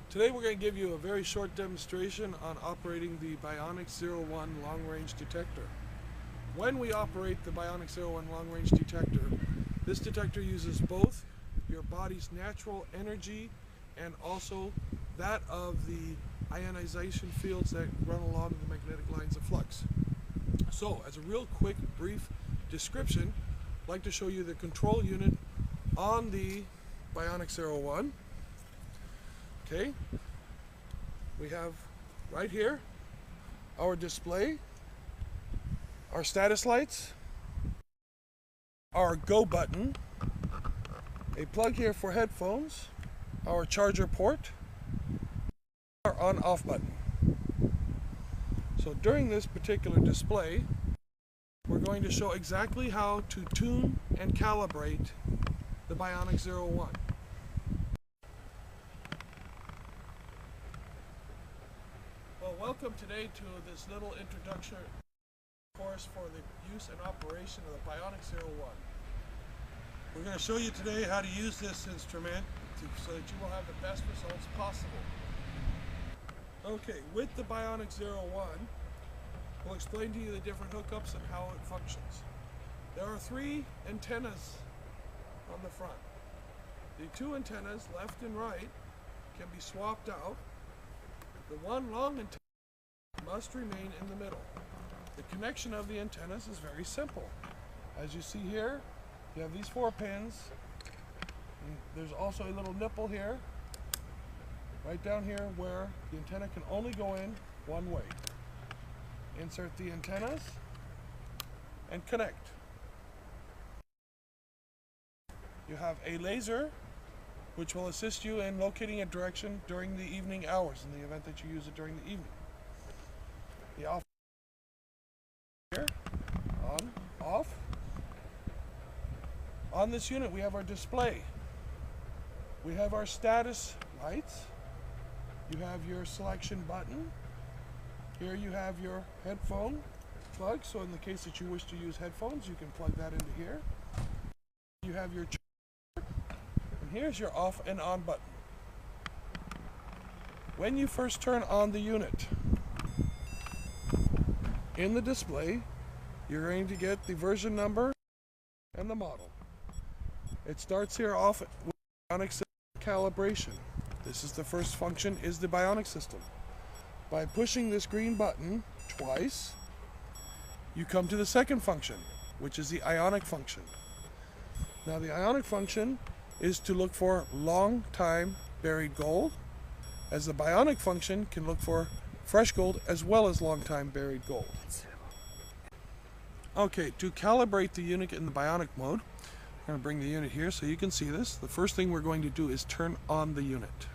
Today we're going to give you a very short demonstration on operating the Bionic 01 long-range detector. When we operate the Bionic 01 long-range detector, this detector uses both your body's natural energy and also that of the ionization fields that run along the magnetic lines of flux. So, as a real quick, brief description, I'd like to show you the control unit on the Bionic 01. Okay, we have right here our display, our status lights, our go button, a plug here for headphones, our charger port, our on-off button. So during this particular display, we're going to show exactly how to tune and calibrate the Bionic 01. Well, welcome today to this little introduction course for the use and operation of the Bionic 01. We're going to show you today how to use this instrument so that you will have the best results possible. Okay, with the Bionic 01, we'll explain to you the different hookups and how it functions. There are 3 antennas on the front. The 2 antennas, left and right, can be swapped out. The one long antenna must remain in the middle. The connection of the antennas is very simple. As you see here, you have these 4 pins. And there's also a little nipple here, right down here, where the antenna can only go in one way. Insert the antennas and connect. You have a laser which will assist you in locating a direction during the evening hours in the event that you use it during the evening. The off here, on, off. On this unit we have our display. We have our status lights. You have your selection button. Here you have your headphone plug, so in the case that you wish to use headphones, you can plug that into here. You have your charger, and here's your off and on button. When you first turn on the unit, in the display, you're going to get the version number and the model. It starts here off with Bionic system calibration. This is the first function, is the Bionic system. By pushing this green button twice, you come to the second function, which is the ionic function. Now the ionic function is to look for long time buried gold, as the Bionic function can look for fresh gold as well as long time buried gold. Okay, to calibrate the unit in the Bionic mode, I'm going to bring the unit here so you can see this. The first thing we're going to do is turn on the unit.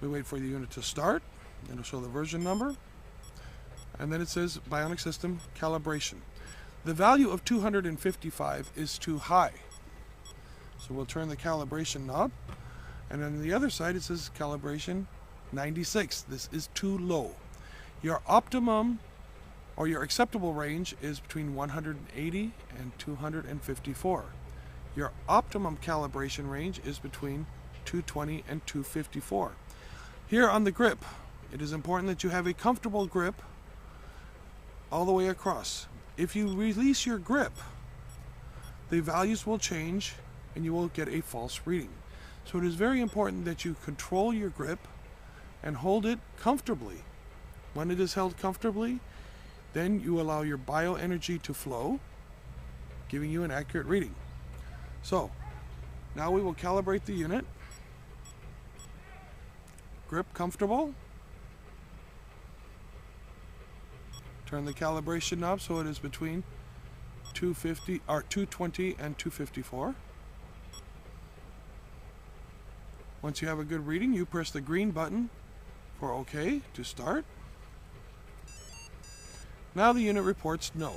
We wait for the unit to start, and it'll show the version number, and then it says Bionic system calibration. The value of 255 is too high, so we'll turn the calibration knob, and on the other side it says calibration 96. This is too low. Your optimum or your acceptable range is between 180 and 254. Your optimum calibration range is between 220 and 254. Here on the grip, it is important that you have a comfortable grip all the way across. If you release your grip, the values will change and you will get a false reading. So it is very important that you control your grip and hold it comfortably. When it is held comfortably, then you allow your bioenergy to flow, giving you an accurate reading. So, now we will calibrate the unit. Grip comfortable. Turn the calibration knob so it is between 220 and 254. Once you have a good reading, you press the green button for OK to start. Now the unit reports no.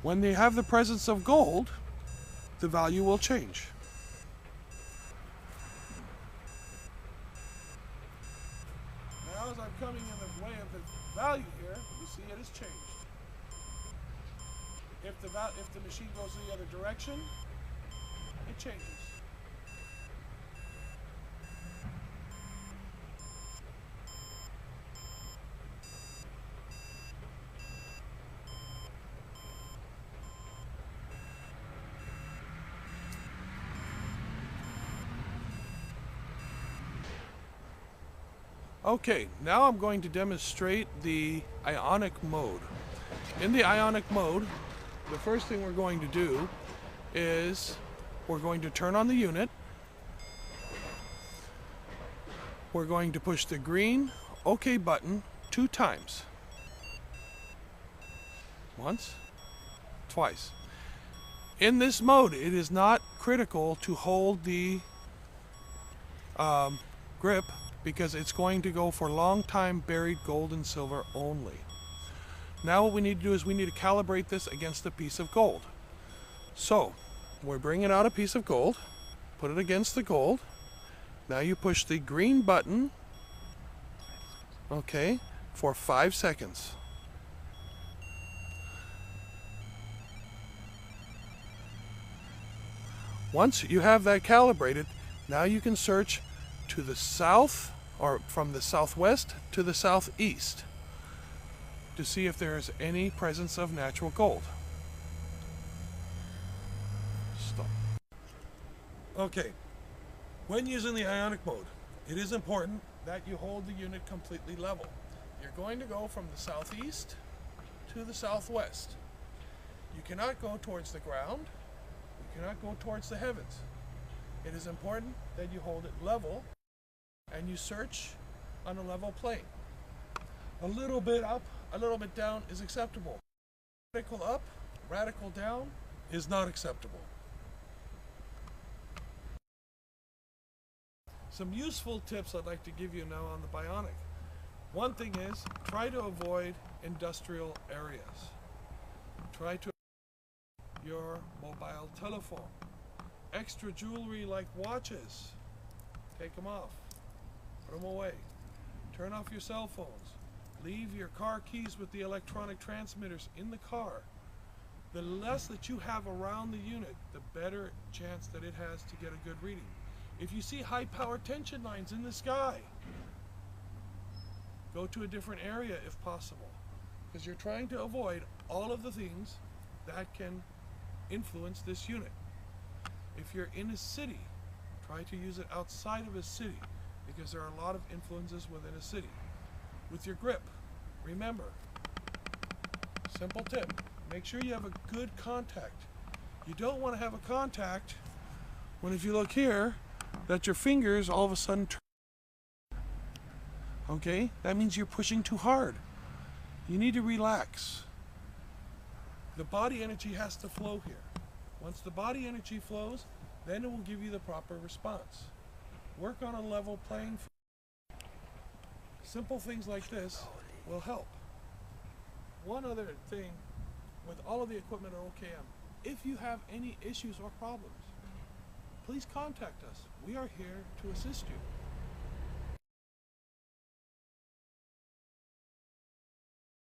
When they have the presence of gold, the value will change. Now as I'm coming in the way of the value here, you see it has changed. If the machine goes the other direction, it changes. Okay, now I'm going to demonstrate the ionic mode. In the ionic mode, the first thing we're going to do is we're going to turn on the unit. We're going to push the green OK button 2 times. Once, twice. In this mode, it is not critical to hold the grip because it's going to go for long time buried gold and silver only. Now what we need to do is we need to calibrate this against a piece of gold. So we're bringing out a piece of gold, put it against the gold. Now you push the green button, okay, for 5 seconds. Once you have that calibrated, now you can search to the south or from the southwest to the southeast to see if there is any presence of natural gold. Stop. Okay, when using the ionic mode, it is important that you hold the unit completely level. You're going to go from the southeast to the southwest. You cannot go towards the ground. You cannot go towards the heavens. It is important that you hold it level and you search on a level plane. A little bit up, a little bit down is acceptable. Radical up, radical down is not acceptable. Some useful tips I'd like to give you now on the Bionic. One thing is, try to avoid industrial areas. Try to avoid your mobile telephone. Extra jewelry like watches, take them off, put them away. Turn off your cell phones. Leave your car keys with the electronic transmitters in the car. The less that you have around the unit, the better chance that it has to get a good reading. If you see high power tension lines in the sky, go to a different area if possible, because you're trying to avoid all of the things that can influence this unit. If you're in a city, try to use it outside of a city, because there are a lot of influences within a city. With your grip, remember, simple tip, make sure you have a good contact. You don't want to have a contact when, if you look here, that your fingers all of a sudden turn. Okay, that means you're pushing too hard. You need to relax. The body energy has to flow here. Once the body energy flows, then it will give you the proper response. Work on a level playing field. Simple things like this will help. One other thing with all of the equipment at OKM, if you have any issues or problems, please contact us. We are here to assist you.